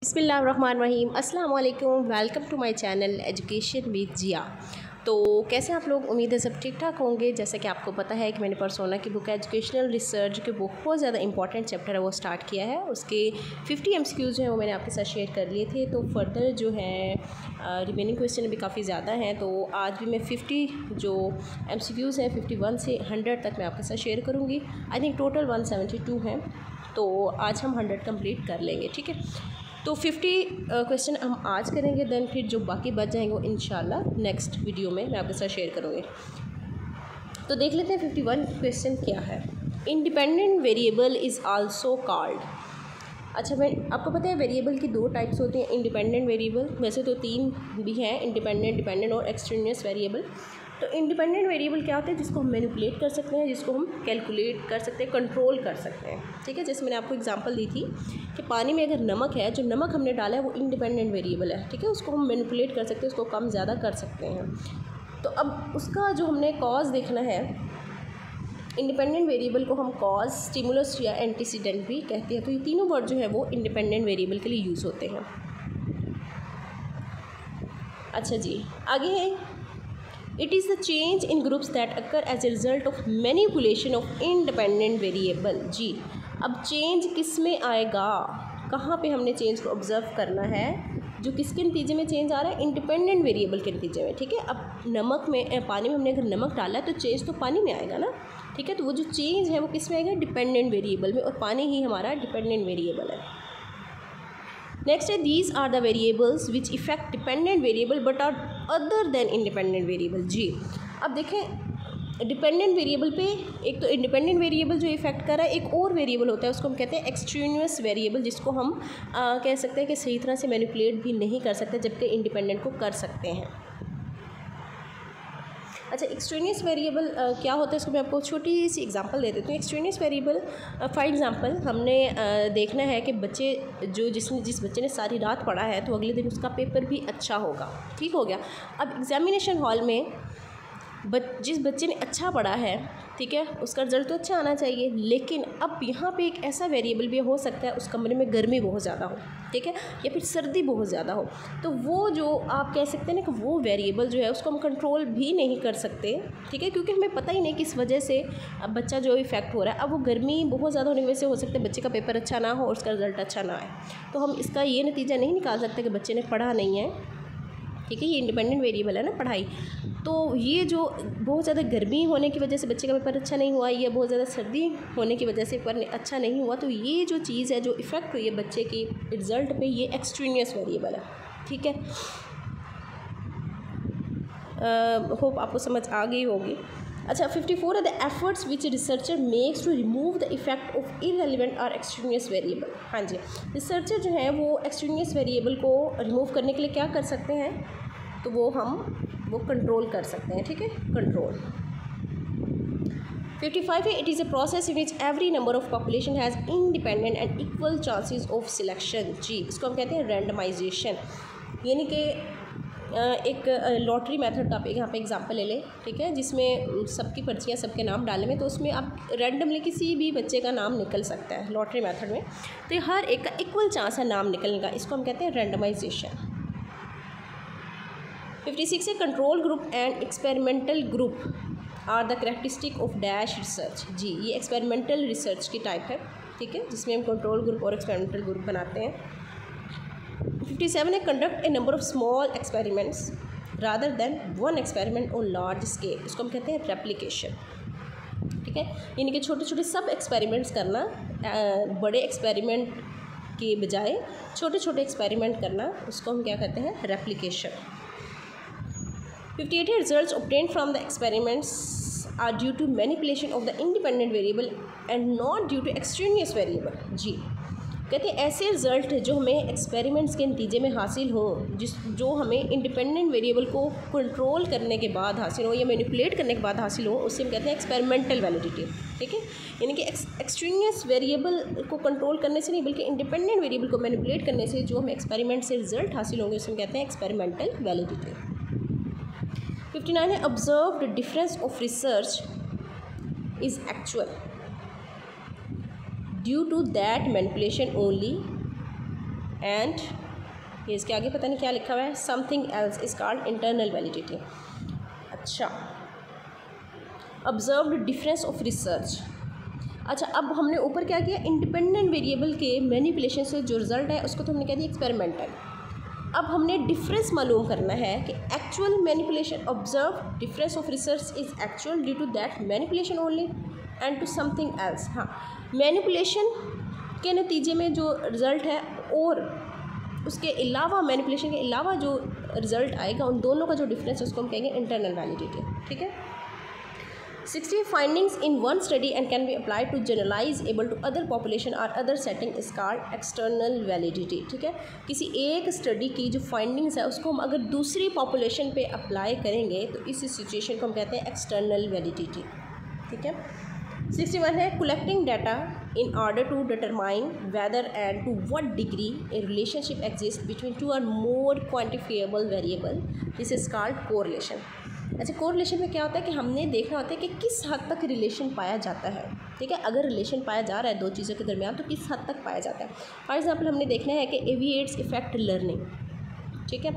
बिस्मिल्लाहिर्रहमानिर्रहीम अस्सलाम वालेकुम। Welcome to my channel education with Zia. तो कैसे आप लोग, उम्मीद है सब ठीक ठाक होंगे। जैसे कि आपको पता है कि मैंने परसोना की बुक है एजुकेशनल रिसर्च की बुक, बहुत ज़्यादा इंपॉर्टेंट चैप्टर है वो स्टार्ट किया है। उसके 50 MCQs जो हैं वो मैंने आपके साथ शेयर कर लिए थे। तो फर्दर जो है रिमेनिंग क्वेश्चन भी काफ़ी ज़्यादा हैं। तो आज भी मैं 50 जो MCQs हैं 51 से 100 तक मैं आपके साथ शेयर करूँगी। आई थिंक टोटल 172 हैं, तो आज हम 100 कंप्लीट कर लेंगे, ठीक है। तो 50 क्वेश्चन हम आज करेंगे, देन फिर जो बाकी बच जाएंगे वो इंशाल्लाह नेक्स्ट वीडियो में मैं आपके साथ शेयर करूँगी। तो देख लेते हैं 51 क्वेश्चन क्या है। Independent variable is also called. अच्छा, मैं आपको पता है वेरिएबल की दो टाइप्स होती हैं इंडिपेंडेंट वेरिएबल, वैसे तो तीन भी हैं, इंडिपेंडेंट, डिपेंडेंट और एक्सट्रेनियस वेरिएबल। तो इंडिपेंडेंट वेरिएबल क्या होता है, जिसको हम मैनिपुलेट कर सकते हैं, जिसको हम कैलकुलेट कर सकते हैं, कंट्रोल कर सकते हैं, ठीक है। जैसे मैंने आपको एग्जांपल दी थी कि पानी में अगर नमक है, जो नमक हमने डाला है वो इंडिपेंडेंट वेरिएबल है, ठीक है। उसको हम मैनिपुलेट कर सकते हैं, उसको कम ज़्यादा कर सकते हैं। तो अब उसका जो हमने कॉज देखना है, इंडिपेंडेंट वेरिएबल को हम कॉज, स्टिमुलस या एंटीसीडेंट भी कहते हैं। तो ये तीनों वर्ड जो है वो इंडिपेंडेंट वेरिएबल के लिए यूज़ होते हैं। अच्छा जी, आगे है it is the change in groups that occur as a result of manipulation of independent variable. जी, अब चेंज किस में आएगा, कहाँ पे हमने चेंज को ऑब्जर्व करना है, जो किसके नतीजे में चेंज आ रहा है, इंडिपेंडेंट वेरिएबल के नतीजे में, ठीक है। अब नमक में, पानी में हमने अगर नमक डाला है तो चेंज तो पानी में आएगा ना, ठीक है। तो वो जो चेंज है वो किस में आएगा, डिपेंडेंट वेरिएबल में, और पानी ही हमारा डिपेंडेंट वेरिएबल है। नेक्स्ट है these are the variables which effect dependent variable but are other than independent variable. जी, अब देखें डिपेंडेंट वेरिएबल पे एक तो इंडिपेंडेंट वेरिएबल जो इफेक्ट कर रहा है, एक और वेरिएबल होता है उसको हम कहते हैं एक्सट्रेनियस वेरिएबल, जिसको हम कह सकते हैं कि सही तरह से मैनिपुलेट भी नहीं कर सकते, जबकि इंडिपेंडेंट को कर सकते हैं। अच्छा, एक्सट्रेनियस वेरिएबल क्या होता है, इसको मैं आपको छोटी सी एग्जांपल दे देती हूँ। एक्सट्रेनियस वेरिएबल फॉर एग्जांपल हमने देखना है कि बच्चे जिस बच्चे ने सारी रात पढ़ा है तो अगले दिन उसका पेपर भी अच्छा होगा, ठीक हो गया। अब एग्जामिनेशन हॉल में जिस बच्चे ने अच्छा पढ़ा है, ठीक है, उसका रिजल्ट तो अच्छा आना चाहिए, लेकिन अब यहाँ पे एक ऐसा वेरिएबल भी हो सकता है उस कमरे में गर्मी बहुत ज़्यादा हो, ठीक है, या फिर सर्दी बहुत ज़्यादा हो। तो वो जो आप कह सकते हैं ना कि वो वेरिएबल जो है उसको हम कंट्रोल भी नहीं कर सकते, ठीक है, क्योंकि हमें पता ही नहीं किस वजह से अब बच्चा जो इफेक्ट हो रहा है। अब वो गर्मी बहुत ज़्यादा होने की वजह से हो सकता है बच्चे का पेपर अच्छा ना हो और उसका रिजल्ट अच्छा ना आए। तो हम इसका ये नतीजा नहीं निकाल सकते कि बच्चे ने पढ़ा नहीं है, ठीक है, ये इंडिपेंडेंट वेरिएबल है ना, पढ़ाई। तो ये जो बहुत ज़्यादा गर्मी होने की वजह से बच्चे का पेपर अच्छा नहीं हुआ, या बहुत ज़्यादा सर्दी होने की वजह से पेपर अच्छा नहीं हुआ, तो ये जो चीज़ है जो इफ़ेक्ट हुई है बच्चे की रिज़ल्ट पे, ये एक्सट्रेनियस वेरिएबल है, ठीक है। होप आपको समझ आ गई होगी। अच्छा, 54 है the efforts which researcher makes to remove the effect of irrelevant और एक्सट्रेनियस वेरिएबल। हाँ जी, रिसर्चर जो है वो एक्सट्रेनियस वेरिएबल को रिमूव करने के लिए क्या कर सकते हैं, तो वो कंट्रोल कर सकते हैं, ठीक है, कंट्रोल। 55 है it is a process in which every number of population has independent and equal chances of selection. जी, इसको हम कहते हैं रैंडमाइजेशन, यानी कि एक लॉटरी मेथड का आप यहाँ पे एग्जांपल ले लें, ठीक है, जिसमें सबकी पर्चियाँ सबके नाम डाले में, तो उसमें आप रैंडमली किसी भी बच्चे का नाम निकल सकता है लॉटरी मेथड में। तो हर एक का इक्वल चांस है नाम निकलने का, इसको हम कहते हैं रैंडमाइजेशन। 56 है control group and experimental group are the characteristic of dash research. जी, ये एक्सपेरिमेंटल रिसर्च की टाइप है, ठीक है, जिसमें हम कंट्रोल ग्रुप और एक्सपेरिमेंटल ग्रुप बनाते हैं। 57 है conduct a number of small experiments rather than one experiment on large scale, इसको हम कहते हैं रेप्लिकेशन, ठीक है, यानी कि छोटे छोटे सब एक्सपेरिमेंट्स करना, बड़े एक्सपेरिमेंट के बजाय छोटे छोटे एक्सपेरिमेंट करना, उसको हम क्या कहते हैं, रेप्लिकेशन। 58 है results obtained from the experiments are due to manipulation of the independent variable and not due to extraneous variable। जी, कहते हैं ऐसे रिज़ल्ट जो हमें एक्सपेरिमेंट्स के नतीजे में हासिल हों, जो हमें इंडिपेंडेंट वेरिएबल को कंट्रोल करने के बाद हासिल हो या मैनिपुलेट करने के बाद हासिल हो, उससे हम कहते हैं एक्सपेरिमेंटल वैलिडिटी, ठीक है, यानी कि एक्सट्रेनियस वेरिएबल को कंट्रोल करने से नहीं बल्कि इंडिपेंडेंट वेरिएबल को मैनिपुलेट करने से जो हमें एक्सपेरिमेंट से रिजल्ट हासिल होंगे उससे हम कहते हैं एक्सपेरिमेंटल वैलिडिटी। 59 है observed difference of research is actual due to that manipulation only and ये इसके आगे पता नहीं क्या लिखा हुआ है, something else is called internal validity. अच्छा, ऑब्जर्व्ड डिफरेंस ऑफ रिसर्च। अच्छा, अब हमने ऊपर क्या किया, इंडिपेंडेंट वेरिएबल के मैनिपुलेशन से जो रिजल्ट है उसको तो हमने कह दिया एक्सपेरिमेंटल। अब हमने डिफरेंस मालूम करना है कि actual manipulation, observe difference of research is actual due to that manipulation only and to something else. हाँ, मैनिपुलेशन के नतीजे में जो रिज़ल्ट है और उसके अलावा मैनिपुलेशन के अलावा जो रिज़ल्ट आएगा, उन दोनों का जो डिफरेंस है उसको हम कहेंगे इंटरनल वैलिडिटी। ठीक है। 60 findings in one study and can be applied to generalize able to other population or other setting is called external validity। ठीक है, किसी एक स्टडी की जो फाइंडिंग्स है उसको हम अगर दूसरी पॉपुलेशन पे अप्लाई करेंगे तो इस सिचुएशन को हम कहते हैं एक्सटर्नल वैलिडिटी। ठीक है। 61 है collecting data in order to determine whether and to what degree a relationship exist between two or more quantifiable variable, this is called correlation. अच्छा, कोरिलेशन में क्या होता है कि हमने देखना होता है कि किस हद तक रिलेशन पाया जाता है। ठीक है, अगर रिलेशन पाया जा रहा है दो चीज़ों के दरमियान तो किस हद तक पाया जाता है। फॉर एग्जांपल हमने देखना है कि एविएट्स इफेक्ट लर्निंग। ठीक है,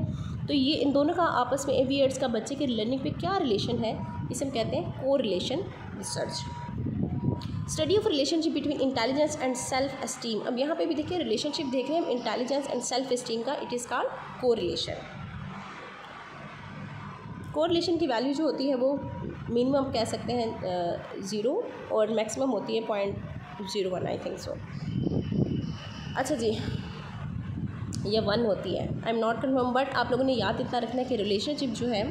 तो ये इन दोनों का आपस में एविएट्स का बच्चे के लर्निंग पे क्या रिलेशन है, इसे हम कहते हैं correlation research. Study of relationship between intelligence and self esteem. अब यहाँ पे भी देखिए रिलेशनशिप देख रहे हैं हम इंटेलिजेंस एंड सेल्फ एस्टीम का, it is called correlation. Correlation की वैल्यू जो होती है वो मिनिमम कह सकते हैं 0 और मैक्सिमम होती है 0.01 आई थिंक सो। अच्छा जी, ये 1 होती है, I am not confirm, but आप लोगों ने याद इतना रखना है कि रिलेशनशिप जो है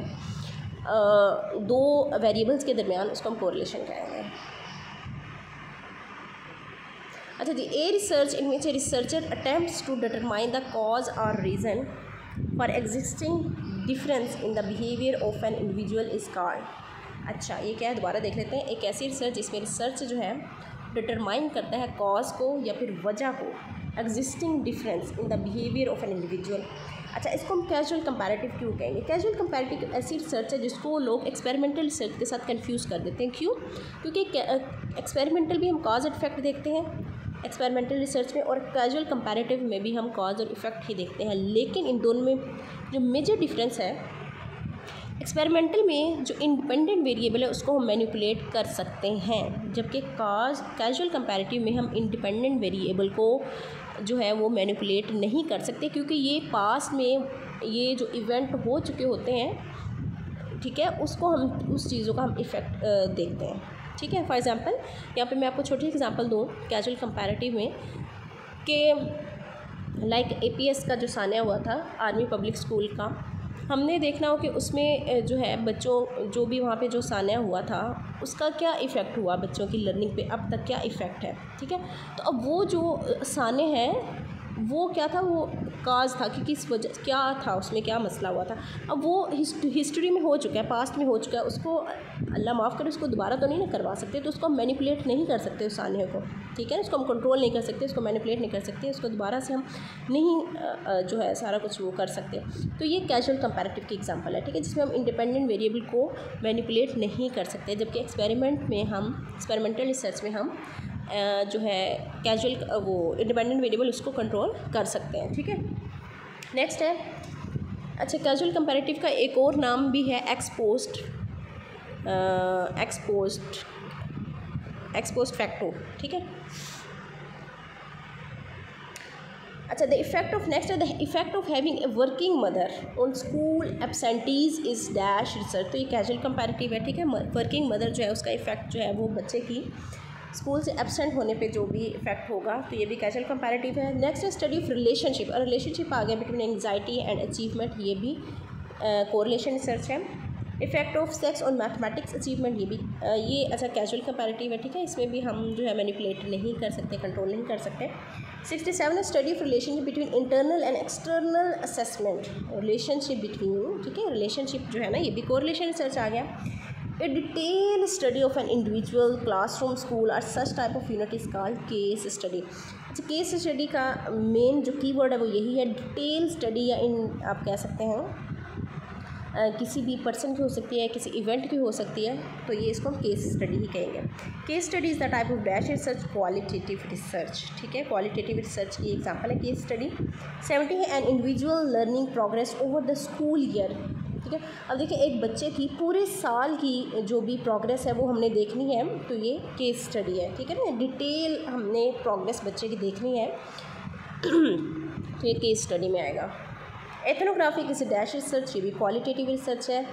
दो वेरिएबल्स के दरमियान उसको हम कोरिलेशन कहेंगे। अच्छा जी, a research in which a researcher attempts to determine the cause or reason for existing difference in the behaviour of an individual is called. अच्छा, ये क्या है, दोबारा देख लेते हैं। एक ऐसी रिसर्च जिसमें रिसर्च जो है डिटरमाइन करता है कॉज को या फिर वजह को, existing difference in the behaviour of an individual. अच्छा, इसको हम कैजुअल कंपैरेटिव क्यों कहेंगे? कैजुअल कंपैरेटिव ऐसी रिसर्च है जिसको लोग एक्सपेरिमेंटल रिसर्च के साथ कंफ्यूज कर देते हैं। क्यों? क्योंकि एक्सपेरिमेंटल भी हम कॉज एंड इफेक्ट देखते हैं एक्सपेरिमेंटल रिसर्च में, और कैजुअल कंपैरेटिव में भी हम कॉज और इफेक्ट ही देखते हैं। लेकिन इन दोनों में जो मेजर डिफरेंस है, एक्सपेरिमेंटल में जो इंडिपेंडेंट वेरिएबल है उसको हम मैनिपुलेट कर सकते हैं, जबकि कैजुअल कंपैरेटिव में हम इंडिपेंडेंट वेरिएबल को जो है वो मैनिपुलेट नहीं कर सकते, क्योंकि ये पास्ट में ये जो इवेंट हो चुके होते हैं। ठीक है, उसको हम उस चीज़ों का हम इफ़ेक्ट देखते हैं। ठीक है, फॉर एग्ज़ाम्पल यहाँ पे मैं आपको छोटी एग्जांपल दूँ कैजुअल कंपैरेटिव में कि लाइक APS का जो सान्या हुआ था आर्मी पब्लिक स्कूल का, हमने देखना हो कि उसमें जो है बच्चों जो भी वहाँ पे जो सान्या हुआ था उसका क्या इफ़ेक्ट हुआ बच्चों की लर्निंग पे, अब तक क्या इफ़ेक्ट है। ठीक है, तो अब वो जो सान्य है वो क्या था, वो काज था कि किस वजह क्या था, उसमें क्या मसला हुआ था। अब वो हिस्ट्री में हो चुका है, पास्ट में हो चुका है, उसको अल्लाह माफ़ करे उसको दोबारा तो नहीं ना करवा सकते, तो उसको हम मैनिपुलेट नहीं कर सकते उस सान्य को। ठीक है, उसको हम कंट्रोल नहीं कर सकते, उसको मैनिपुलेट नहीं कर सकते, उसको दोबारा से हम नहीं जो है सारा कुछ वो कर सकते। तो ये कैजुअल कंपैरेटिव की एग्जांपल है। ठीक है, जिसमें हम इंडिपेंडेंट वेरिएबल को मैनिपुलेट नहीं कर सकते, जबकि एक्सपेरिमेंटल रिसर्च में हम जो है कैजुअल वो इंडिपेंडेंट वेरिएबल उसको कंट्रोल कर सकते हैं। ठीक है, नेक्स्ट है, अच्छा कैजुअल कंपैरेटिव का एक और नाम भी है एक्सपोस्ट फैक्टो। ठीक है, अच्छा the effect of having a working mother on school absentees is dash research. तो ये कैजुअल कंपैरेटिव है। ठीक है, वर्किंग मदर जो है उसका इफ़ेक्ट जो है वो बच्चे की स्कूल से एब्सेंट होने पे जो भी इफेक्ट होगा, तो ये भी कैजुअल कंपैरेटिव है। नेक्स्ट है स्टडी ऑफ रिलेशनशिप, और रिलेशनशिप आ गया बिटवीन एंग्जाइटी एंड अचीवमेंट, ये भी कोरिलेशन रिसर्च है। Effect of sex on mathematics achievement, ये भी ये अच्छा कैजुअल कंपैरेटिव है। ठीक है, इसमें भी हम जो है मैनिपुलेट नहीं कर सकते, कंट्रोल नहीं कर सकते। 67 है study of relationship between internal and external assessment, relationship between. ठीक है, रिलेशनशिप जो है ना ये भी कोरिलेशन रिसर्च आ गया। A detailed study of an individual classroom, school or such type of unit is called case study। अच्छा, केस स्टडी का मेन जो कीवर्ड है वो यही है, डिटेल स्टडी, या इन आप कह सकते हैं किसी भी पर्सन की हो सकती है, किसी इवेंट की हो सकती है, तो ये इसको हम केस स्टडी ही कहेंगे। Case study is the type of dash research qualitative research, ठीक है। क्वालिटेटिव रिसर्च की एग्जांपल है केस स्टडी। 70 है an individual learning progress over the school year, ठीक है। अब देखिए एक बच्चे की पूरे साल की जो भी प्रोग्रेस है वो हमने देखनी है, तो ये केस स्टडी है, ठीक है ना। डिटेल हमने प्रोग्रेस बच्चे की देखनी है तो ये केस स्टडी में आएगा। एथनोग्राफी किसी डैश रिसर्च, ये भी क्वालिटेटिव रिसर्च है।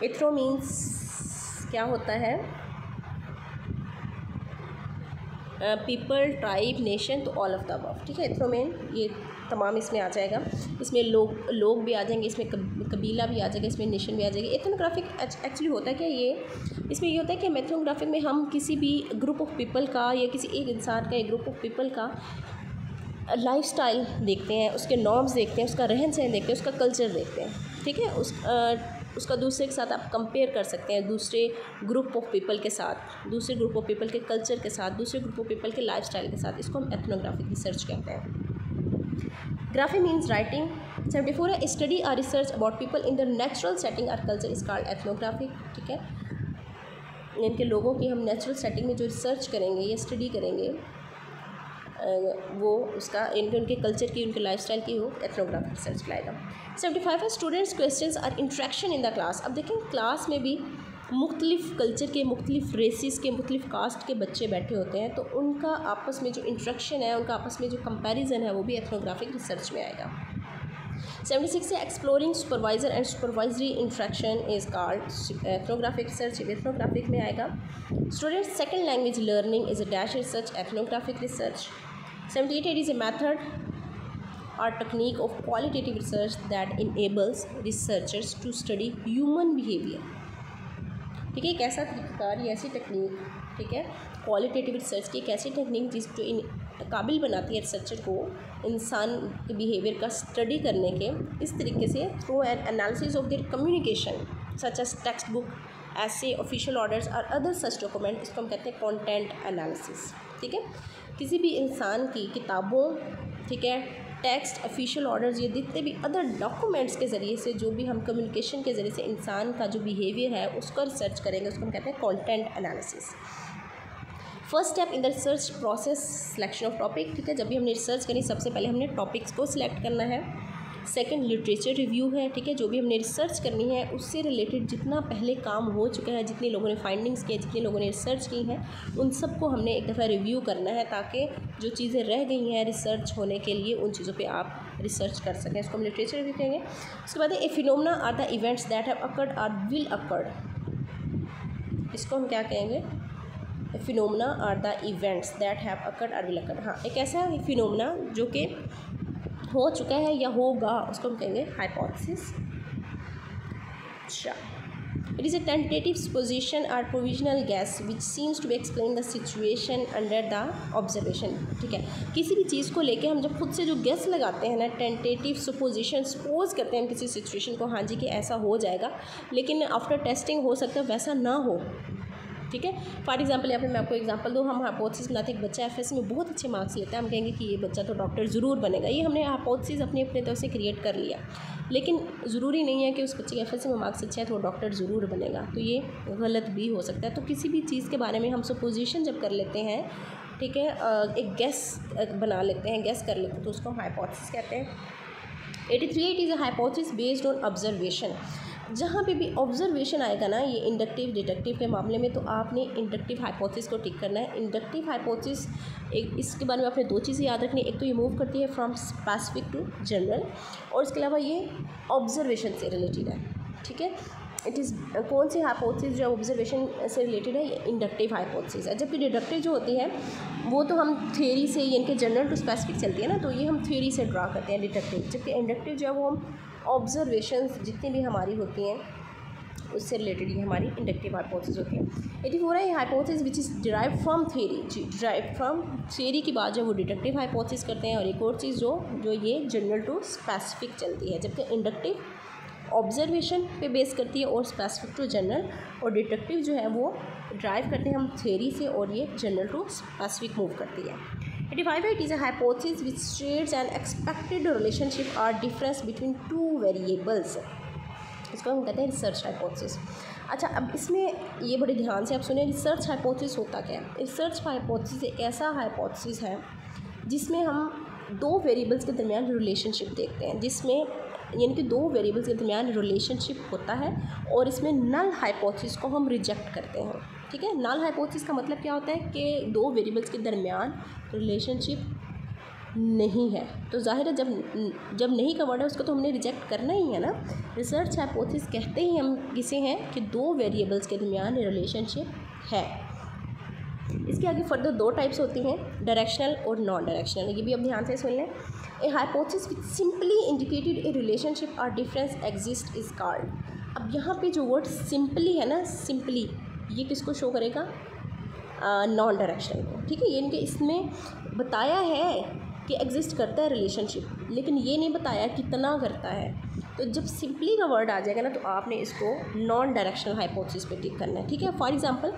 एथनो मीन्स क्या होता है, पीपल, ट्राइब, नेशन, तो ऑल ऑफ द अबव, ठीक है। एथनो में ये तमाम इसमें आ जाएगा। इसमें लोग भी आ जाएंगे, इसमें कबीला भी आ जाएगा, इसमें नेशन भी आ जाएगी। एथनोग्राफिक एक्चुअली होता है क्या, ये इसमें ये होता है कि एथनोग्राफिक में हम किसी भी ग्रुप ऑफ पीपल का या किसी एक इंसान का, एक ग्रुप ऑफ पीपल का लाइफस्टाइल देखते हैं, उसके नॉर्म्स देखते हैं, उसका रहन सहन देखते हैं, उसका कल्चर देखते हैं, ठीक है। उसका दूसरे के साथ आप कंपेयर कर सकते हैं, दूसरे ग्रुप ऑफ पीपल के साथ, दूसरे ग्रुप ऑफ पीपल के कल्चर के साथ, दूसरे ग्रुप ऑफ पीपल के लाइफस्टाइल के साथ। इसको हम एथनोग्राफिक रिसर्च कहते हैं। Graphy means writing. 74 है स्टडी और research about people in the natural setting और कल्चर इज कॉल्ड एथनोग्राफिक, ठीक है। इनके लोगों की हम नेचुरल सेटिंग में जो रिसर्च करेंगे या स्टडी करेंगे, वो उसका उनके कल्चर की, उनके लाइफस्टाइल की हो, एथनोग्राफिक रिसर्च कहलाएगा। 75 है स्टूडेंट्स क्वेश्चंस और इंट्रैक्शन इन द क्लास। अब देखें क्लास में भी मुख्तलिफ कल्चर के, मुख्तलिफ रेसिस के, मुख्तलिफ कास्ट के बच्चे बैठे होते हैं, तो उनका आपस में जो इंट्रैक्शन है, उनका आपस में जो कंपैरिजन है, वो भी एथनोग्राफिक रिसर्च में आएगा। 76 है exploring supervisor and supervisory interaction is called ethnographic research, ethnographic में आएगा। Students second language learning is a dash research, ethnographic research. 78 it is a method or technique of qualitative research that enables researchers to study human behavior, ठीक है। एक ऐसा तरीक़ाकार या ऐसी technique, ठीक है, क्वालिटेटिव रिसर्च की एक ऐसी टेक्निक जिस जो काबिल बनाती है रिसर्चर को इंसान के बिहेवियर का स्टडी करने के, इस तरीके से through an analysis of their communication such as text book, ऐसे, ऑफिशियल ऑर्डर्स और अदर सच डॉक्यूमेंट। इसको हम कहते हैं कंटेंट एनालिसिस, ठीक है। किसी भी इंसान की किताबों, ठीक है, टेक्स्ट, ऑफिशियल ऑर्डर्स, ये जितने भी अदर डॉक्यूमेंट्स के ज़रिए से जो भी हम कम्युनिकेशन के ज़रिए से इंसान का जो बिहेवियर है उसका रिसर्च करेंगे, उसको हम कहते हैं content analysis. First step in the research process selection of topic, ठीक है। जब भी हमने रिसर्च करी सबसे पहले हमने टॉपिक्स को सिलेक्ट करना है। सेकंड लिटरेचर रिव्यू है, ठीक है। जो भी हमने रिसर्च करनी है उससे रिलेटेड जितना पहले काम हो चुका है, जितने लोगों ने फाइंडिंग्स किए, जितने लोगों ने रिसर्च की हैं, उन सबको हमने एक दफ़ा रिव्यू करना है, ताकि जो चीज़ें रह गई हैं रिसर्च होने के लिए उन चीज़ों पे आप रिसर्च कर सकें। इसको हम लिटरेचर रिव्यू कहेंगे। उसके बाद a phenomena are the events that have occurred or will occurred, इसको हम क्या कहेंगे, phenomena are the events that have occurred or will occurred. हाँ, एक ऐसा फिनोमेना जो कि हो चुका है या होगा, उसको हम कहेंगे हाइपोथेसिस। अच्छा, it is a tentative supposition और provisional guess which seems to be explain the situation under the observation, ठीक है। किसी भी चीज़ को लेके हम जब खुद से जो गैस लगाते हैं ना, टेंटेटिव सुपोजिशन, सपोज करते हैं हम किसी सिचुएशन को, हाँ जी कि ऐसा हो जाएगा, लेकिन आफ्टर टेस्टिंग हो सकता है वैसा ना हो, ठीक है। फॉर एग्जांपल यहाँ पे मैं आपको एग्जांपल दूँ, हम हाइपोथेसिस बनाते हैं एक बच्चा एफएससी में बहुत अच्छे मार्क्स लेता है, हम कहेंगे कि ये बच्चा तो डॉक्टर ज़रूर बनेगा। ये हमने हाइपोथेसिस अपने तरफ से क्रिएट कर लिया, लेकिन ज़रूरी नहीं है कि उस बच्चे के एफएससी में मार्क्स अच्छे हैं तो वो डॉक्टर ज़रूर बनेगा, तो ये गलत भी हो सकता है। तो किसी भी चीज़ के बारे में हम सपोजिशन जब कर लेते हैं, ठीक है, एक गैस बना लेते हैं, गैस कर लेते हैं, तो उसको हम हाइपोथेसिस कहते हैं। 83 it is a hypothesis based on observation. जहाँ पे भी ऑब्जर्वेशन आएगा ना, ये इंडक्टिव डिडक्टिव के मामले में, तो आपने इंडक्टिव हाइपोथेसिस को टिक करना है। इंडक्टिव हाइपोथेसिस, एक इसके बारे में आपने दो चीज़ें याद रखनी है, एक तो ये मूव करती है फ्रॉम स्पेसिफिक टू जनरल, और इसके अलावा ये ऑब्जर्वेशन से रिलेटेड है, ठीक है। इट इज़ कौन सी हाइपोथेसिस जो ऑब्जर्वेशन से रिलेटेड है, ये इंडक्टिव हाइपोथेसिस है। जबकि डिडक्टिव जो होती है वो तो हम थ्योरी से, इनके जनरल टू स्पेसिफिक चलती है ना, तो ये हम थ्योरी से ड्रा करते हैं डिडक्टिव। जबकि इंडक्टिव जो है वो हम ऑब्जर्वेशंस जितनी भी हमारी होती हैं उससे रिलेटेड ये हमारी इंडक्टिव हाइपोथेसिस होती है। 84 है hypothesis which is derive from theory, derive from theory की बात जो वो डिडक्टिव हाइपोथेसिस करते हैं। और एक और चीज़ जो ये जनरल टू स्पेसिफिक चलती है, जबकि इंडक्टिव ऑब्जर्वेशन पे बेस करती है और स्पेसिफिक टू जनरल, और डिडक्टिव जो है वो ड्राइव करते हैं हम थ्योरी से, और ये जनरल टू स्पेसिफिक मूव करती है। 85 it is a hypothesis which states an expected relationship or difference between two variables, इसको हम कहते हैं रिसर्च हाइपोथेसिस। अच्छा, अब इसमें ये बड़े ध्यान से आप सुने, रिसर्च हाइपोथेसिस होता क्या है। रिसर्च हाइपोथेसिस एक ऐसा हाइपोथेसिस है जिसमें हम दो वेरिएबल्स के दरमियान रिलेशनशिप देखते हैं, जिसमें यानी कि दो वेरिएबल्स के दरमियान रिलेशनशिप होता है और इसमें नल हाइपोथेसिस को हम रिजेक्ट करते हैं। ठीक है, नल हाइपोथेसिस का मतलब क्या होता है कि दो वेरिएबल्स के दरमियान रिलेशनशिप नहीं है, तो जाहिर है जब नहीं का वर्ड है उसको तो हमने रिजेक्ट करना ही है ना। रिसर्च हाइपोथेसिस कहते ही हम किसे हैं कि दो वेरिएबल्स के दरमियान रिलेशनशिप है। इसके आगे फर्दर दो टाइप्स होती हैं, डायरेक्शनल और नॉन डायरेक्शनल। ये भी अब ध्यान से सुन लें। ए हाइपोथेसिस विच सिंपली इंडिकेटेड ए रिलेशनशिप और डिफरेंस एग्जिस्ट इज कॉल्ड। अब यहाँ पे जो वर्ड सिंपली है ना, सिंपली ये किसको शो करेगा, नॉन डायरेक्शनल को। ठीक है, यानी कि इसमें बताया है कि एग्जिस्ट करता है रिलेशनशिप, लेकिन ये नहीं बताया कितना करता है। तो जब सिंपली का वर्ड आ जाएगा ना तो आपने इसको नॉन डायरेक्शनल हाइपोथेसिस पे टिक करना है। ठीक है, for example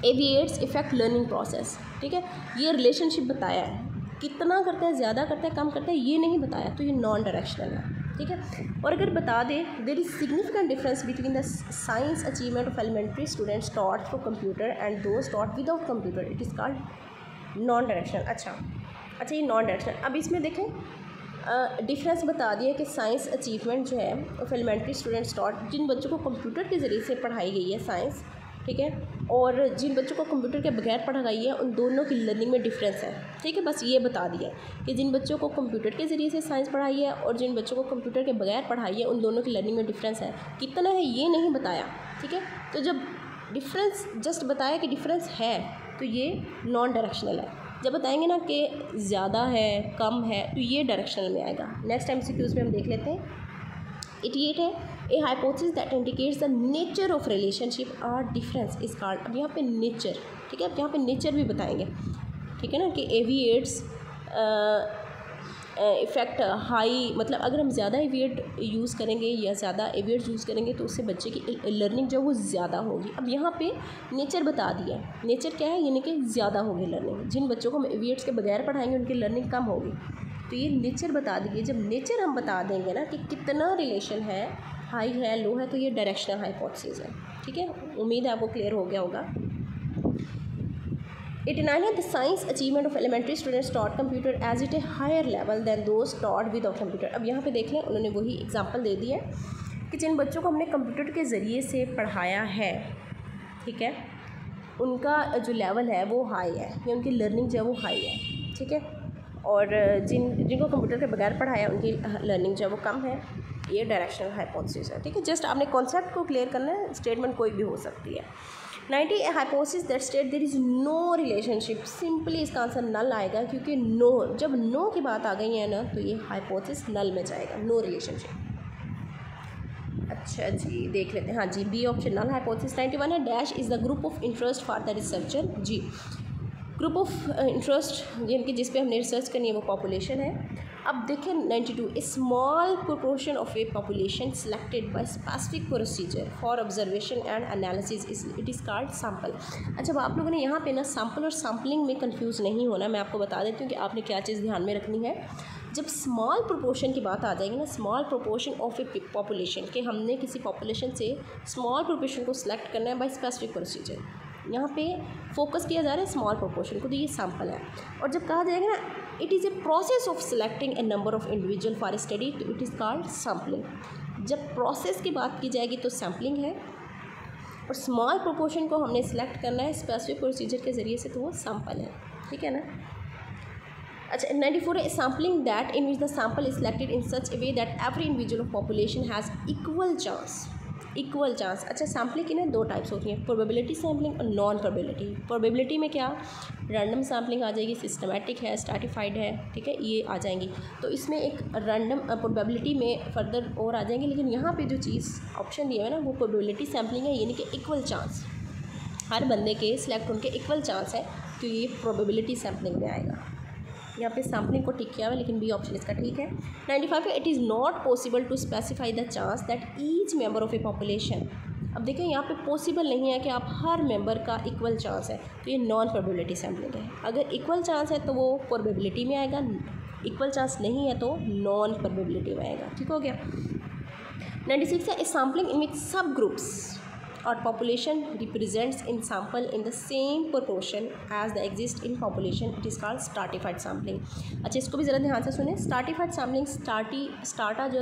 aviates effect learning process. ठीक है, ये रिलेशनशिप बताया है, कितना करता है, ज़्यादा करता है, कम करता है, ये नहीं बताया, तो ये नॉन डायरेक्शनल है। ठीक है, और अगर बता दे there is significant difference between the science achievement of elementary students taught through computer and those taught without computer, it is called non directional. अच्छा, ये नॉन डायरेक्शनल। अब इसमें देखें डिफरेंस बता दिया कि साइंस अचीवमेंट जो है ऑफ एलिमेंट्री स्टूडेंट्स टॉट, जिन बच्चों को कंप्यूटर के ज़रिए से पढ़ाई गई है साइंस, ठीक है, और जिन बच्चों को कंप्यूटर के बगैर पढ़ा गई है, उन दोनों की लर्निंग में डिफरेंस है। ठीक है, बस ये बता दिया कि जिन बच्चों को कंप्यूटर के ज़रिए से साइंस पढ़ाई है और जिन बच्चों को कंप्यूटर के बगैर पढ़ाई है, उन दोनों की लर्निंग में डिफरेंस है। कितना है ये नहीं बताया। ठीक है, तो जब डिफरेंस जस्ट बताया कि डिफरेंस है तो ये नॉन डायरेक्शनल है। जब बताएंगे ना कि ज़्यादा है, कम है, तो ये डायरेक्शनल में आएगा। नेक्स्ट MCQs में हम देख लेते हैं। 88 है, ए hypothesis that indicates the nature of relationship और डिफरेंस इज कॉल्ड। अब यहाँ पे नेचर, ठीक है, अब यहाँ पे नेचर भी बताएंगे। ठीक है ना, कि एविएट्स इफ़ेक्ट हाई, मतलब अगर हम ज़्यादा एविएट यूज़ करेंगे या ज़्यादा एविएट्स यूज़ करेंगे तो उससे बच्चे की लर्निंग जो है वो ज़्यादा होगी। अब यहाँ पे नेचर बता दिया है। नेचर क्या है, यानी कि ज़्यादा होगी लर्निंग। जिन बच्चों को हम एविएट्स के बगैर पढ़ाएंगे उनकी लर्निंग कम होगी, तो ये नेचर बता दीजिए। जब नेचर हम बता देंगे ना कि कितना रिलेशन है, हाई है, लो है, तो ये डायरेक्शनल हाइपोथेसिस है। ठीक है, उम्मीद है आपको क्लियर हो गया होगा। 89 है, the science achievement of elementary students taught computer as it a higher level than those taught without computer. अब यहाँ पे देख लें, उन्होंने वही एग्जांपल दे दी है कि जिन बच्चों को हमने कंप्यूटर के ज़रिए से पढ़ाया है, ठीक है, उनका जो लेवल है वो हाई है, या उनकी लर्निंग जो है वो हाई है। ठीक है, और जिनको कंप्यूटर के बगैर पढ़ाया उनकी लर्निंग जो है वो कम है। ये डायरेक्शनल हाइपोथेसिस है। ठीक है, जस्ट आपने कॉन्सेप्ट को क्लियर करना है, स्टेटमेंट कोई भी हो सकती है। 90 a hypothesis that state there is no relationship. Simply इसका आंसर नल आएगा, क्योंकि नो, जब नो की बात आ गई है ना तो ये हाइपोथेसिस नल में जाएगा, नो रिलेशनशिप। अच्छा जी, देख लेते हैं। हाँ जी, बी ऑप्शन नल हाइपोथेसिस। 91 है, dash is the group of interest for the researcher. जी, ग्रुप ऑफ इंटरेस्ट जिनकी जिस पे हमने रिसर्च करनी है वो पॉपुलेशन है। अब देखें 92, a small proportion of a population selected by specific procedure for observation and analysis it is called sample. अच्छा, अब आप लोगों ने यहाँ पे ना सैम्पल और सैम्पलिंग में कंफ्यूज नहीं होना। मैं आपको बता देती हूँ कि आपने क्या चीज़ ध्यान में रखनी है। जब स्मॉल प्रोपोर्शन की बात आ जाएगी ना, small proportion of a population, कि हमने किसी पॉपुलेशन से स्मॉल प्रोपोर्शन को सिलेक्ट करना है बाय स्पेसिफिक प्रोसीजर, यहाँ पे फोकस किया जा रहा है स्मॉल प्रोपोर्शन को, तो ये सैम्पल है। और जब कहा जाएगा ना it is a process of selecting A number of individual for study, तो इट इज़ कॉल्ड सैम्पलिंग। जब प्रोसेस की बात की जाएगी तो सैम्पलिंग है, और स्मॉल प्रोपोर्शन को हमने सिलेक्ट करना है स्पेसिफिक प्रोसीजर के ज़रिए से, तो वो सैम्पल है। ठीक है ना। अच्छा, 94 है, sampling that in which the sample is selected in such A way that every individual of population has equal chance. Equal chance. अच्छा, सैम्पलिंग की ना दो टाइप्स होती हैं, प्रोबेबिलिटी सैम्पलिंग और नॉन प्रोबेबिलिटी। प्रोबेबिलिटी में क्या, रैंडम सैम्पलिंग आ जाएगी, सिस्टमैटिक है, स्ट्रैटिफाइड है, ठीक है, ये आ जाएंगी। तो इसमें एक रैंडम प्रोबेबिलिटी में फर्दर और आ जाएंगे, लेकिन यहाँ पे जो चीज़ ऑप्शन दिया है ना वो प्रोबेबिलिटी सैम्पलिंग है, यानी कि इक्वल चांस, हर बंदे के सिलेक्ट उनके इक्वल चांस है, तो ये प्रोबेबिलिटी सैम्पलिंग में आएगा। यहाँ पे सैम्पलिंग को टिक किया हुआ है, लेकिन बी ऑप्शन इसका ठीक है। 95 है, it is not possible to specify the chance that each member of a population. अब देखें, यहाँ पे पॉसिबल नहीं है कि आप हर मेंबर का इक्वल चांस है, तो ये नॉन प्रोबेबिलिटी सैम्पलिंग है। अगर इक्वल चांस है तो वो प्रोबेबिलिटी में आएगा, इक्वल चांस नहीं है तो नॉन प्रोबेबिलिटी में आएगा। ठीक हो गया। 96 है सैम्पलिंग इन विच सब ग्रुप्स और population represents in sample in the same proportion as the exist in population, it is called stratified sampling। अच्छा, इसको भी ज़रा ध्यान से सुने। stratified sampling, स्टार्टा जो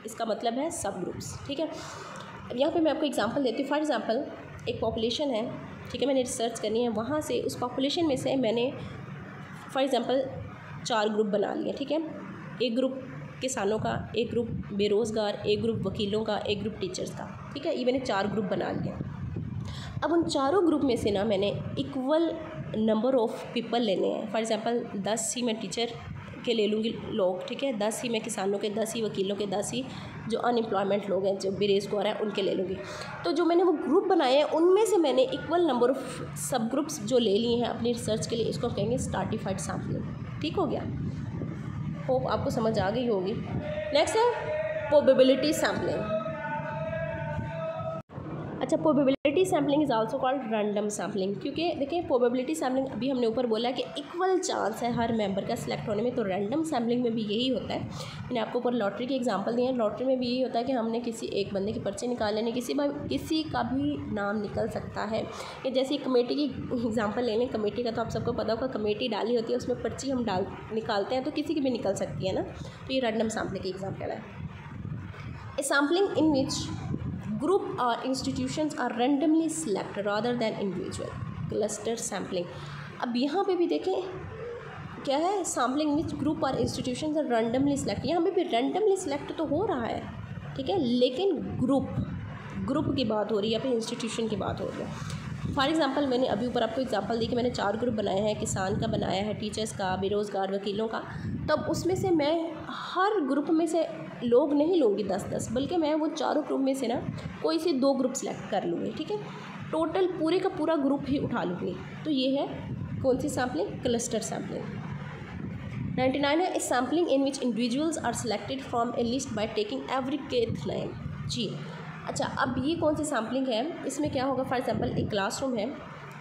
इसका मतलब है सब ग्रुप्स, ठीक है। अब यहाँ पे मैं आपको एग्जांपल देती हूँ। फॉर एग्जांपल एक पॉपुलेशन है, ठीक है, मैंने रिसर्च करनी है, वहाँ से उस पॉपुलेशन में से मैंने फॉर एग्जांपल 4 ग्रुप बना लिए, ठीक है। एक ग्रुप किसानों का, एक ग्रुप बेरोज़गार, एक ग्रुप वकीलों का, एक ग्रुप टीचर्स का, ठीक है। ये मैंने 4 ग्रुप बना लिए। अब उन चारों ग्रुप में से ना मैंने इक्वल नंबर ऑफ़ पीपल लेने हैं। फॉर एग्जांपल 10 ही मैं टीचर के ले लूँगी लोग, ठीक है, 10 ही मैं किसानों के, 10 ही वकीलों के, 10 ही जो अनएम्प्लॉयमेंट लोग हैं, जो बेरोज़गार हैं, उनके ले लूँगी। तो जो मैंने वो ग्रुप बनाए हैं उनमें से मैंने इक्वल नंबर ऑफ़ सब ग्रुप्स जो ले लिए हैं अपनी रिसर्च के लिए, इसको कहेंगे स्ट्रैटिफाइड सैम्पलिंग। ठीक हो गया, होप आपको समझ आ गई होगी। नेक्स्ट है प्रोबेबिलिटी सैम्पलिंग। अच्छा, probability sampling is also called random sampling, क्योंकि देखिए प्रोबेबिलिटी सैम्पलिंग अभी हमने ऊपर बोला कि इक्वल चांस है हर मेंबर का सिलेक्ट होने में, तो रैंडम सैम्पलिंग में भी यही होता है। मैंने आपको ऊपर लॉटरी के एग्जांपल दिए हैं। लॉटरी में भी यही होता है कि हमने किसी एक बंदे की पर्ची निकाल लेनी, किसी का भी नाम निकल सकता है। कि जैसे कमेटी की एग्जाम्पल ले लें, कमेटी का तो आप सबको पता होगा, कमेटी डाली होती है, उसमें पर्ची हम निकालते हैं, तो किसी की भी निकल सकती है ना। तो ये रैंडम सैम्पलिंग की एग्जाम्पल है। A sampling in which group or institutions are randomly selected rather than individual, cluster sampling। अब यहाँ पे भी देखें क्या है, सैम्पलिंग विच ग्रुप और इंस्टीट्यूशंस आर रैंडमली सेलेक्ट। यहाँ पे भी रैंडमली सेलेक्ट तो हो रहा है, ठीक है, लेकिन ग्रुप की बात हो रही है या फिर इंस्टीट्यूशन की बात हो रही है। फॉर एग्जांपल मैंने अभी ऊपर आपको एग्जांपल दी कि मैंने 4 ग्रुप बनाए हैं, किसान का बनाया है, टीचर्स का, बेरोज़गार, वकीलों का। तब उसमें से मैं हर ग्रुप में से लोग नहीं लूँगी 10-10, बल्कि मैं वो चारों ग्रुप में से ना कोई से 2 ग्रुप सेलेक्ट कर लूँगी, ठीक है। टोटल पूरे का पूरा ग्रुप ही उठा लूँगी। तो ये है कौन सी सैम्पलिंग, क्लस्टर सैम्पलिंग। 99 है sampling in which individuals are selected from a list by taking every kth name. जी अच्छा, अब ये कौन सी सैम्पलिंग है, इसमें क्या होगा, फॉर एग्जांपल एक क्लासरूम है,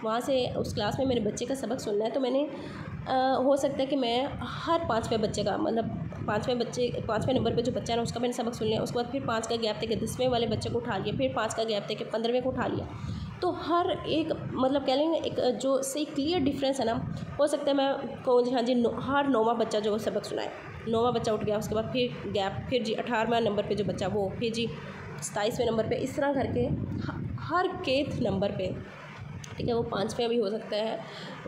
वहाँ से उस क्लास में मेरे बच्चे का सबक सुनना है, तो मैंने हो सकता है कि मैं हर 5वें बच्चे का, मतलब 5वें नंबर पे जो बच्चा है ना उसका मैंने सबक सुन लिया, उसके बाद फिर 5 का गैप देके 10वें वाले बच्चे को उठा लिया, फिर 5 का गैप देके 15वें को उठा लिया। तो हर एक मतलब कह लेंगे एक जो सही क्लियर डिफरेंस है ना, हो सकता है मैं कहूँ जी हाँ जी हर 9वां बच्चा जो सबक सुनाए, 9वां बच्चा उठ गया, उसके बाद फिर गैप, फिर जी 18वें नंबर पे जो बच्चा वो, फिर जी 27वें नंबर पे, इस तरह करके हर केथ नंबर पे, ठीक है, वो 5वें भी हो सकता है,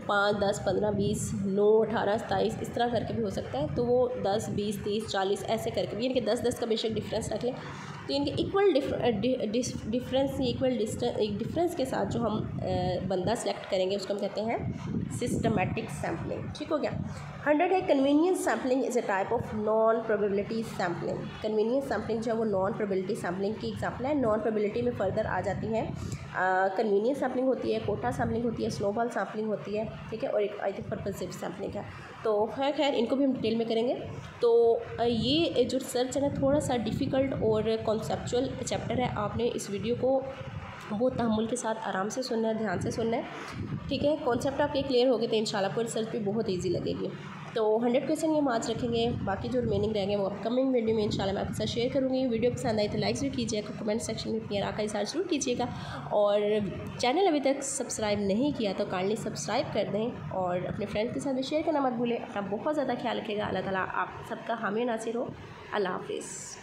5, 10, 15, 20, 9, 18, 27 इस तरह करके भी हो सकता है। तो वो 10, 20, 30, 40 ऐसे करके भी, यानी कि 10-10 का बेशक डिफरेंस रख लें, तो इनके इक्वल डिफरेंस इक्वल डिफरेंस के साथ जो हम बंदा सेलेक्ट करेंगे उसको हम कहते हैं सिस्टमेटिक सैम्पलिंग। ठीक हो गया। 100 है convenience sampling is a type of non probability sampling. Convenience sampling जो है वो नॉन प्रोबेबिलिटी सैम्पलिंग की एग्जाम्पल है। नॉन प्रोबेबिलिटी में फर्दर आ जाती है कन्वीनियंस सैम्पलिंग होती है, कोटा सैम्पलिंग होती है, स्नोबॉल सैम्पलिंग होती है, ठीक है, और एक आई थिंक परपल्सिव सैम्पलिंग है। तो खैर इनको भी हम डिटेल में करेंगे। तो ये जो रिसर्च है ना थोड़ा सा डिफ़िकल्ट और कॉन्सेप्चुअल चैप्टर है, आपने इस वीडियो को बहुत तहम्मुल के साथ आराम से सुनना है, ध्यान से सुनना है, ठीक है। कॉन्सेप्ट आपके क्लियर हो गए तो इंशाल्लाह आपको रिसर्च भी बहुत ईजी लगेगी। तो 100 क्वेश्चन ये हम आज रखेंगे, बाकी जो रिमेनिंग रहेंगे वो अपकमिंग वीडियो में इंशाल्लाह मैं आपके साथ शेयर करूँगी। वीडियो पसंद आई तो लाइक्स भी कीजिएगा, कमेंट सेक्शन में अपनी राय का इज़हार ज़रूर कीजिएगा, और चैनल अभी तक सब्सक्राइब नहीं किया तो काइंडली सब्सक्राइब कर दें, और अपने फ्रेंड्स के साथ भी शेयर करना मत भूलें। अपना बहुत ज़्यादा ख्याल रखिएगा। अल्लाह ताला आप सबका हामी नासिर हो। अल्लाह हाफिज़।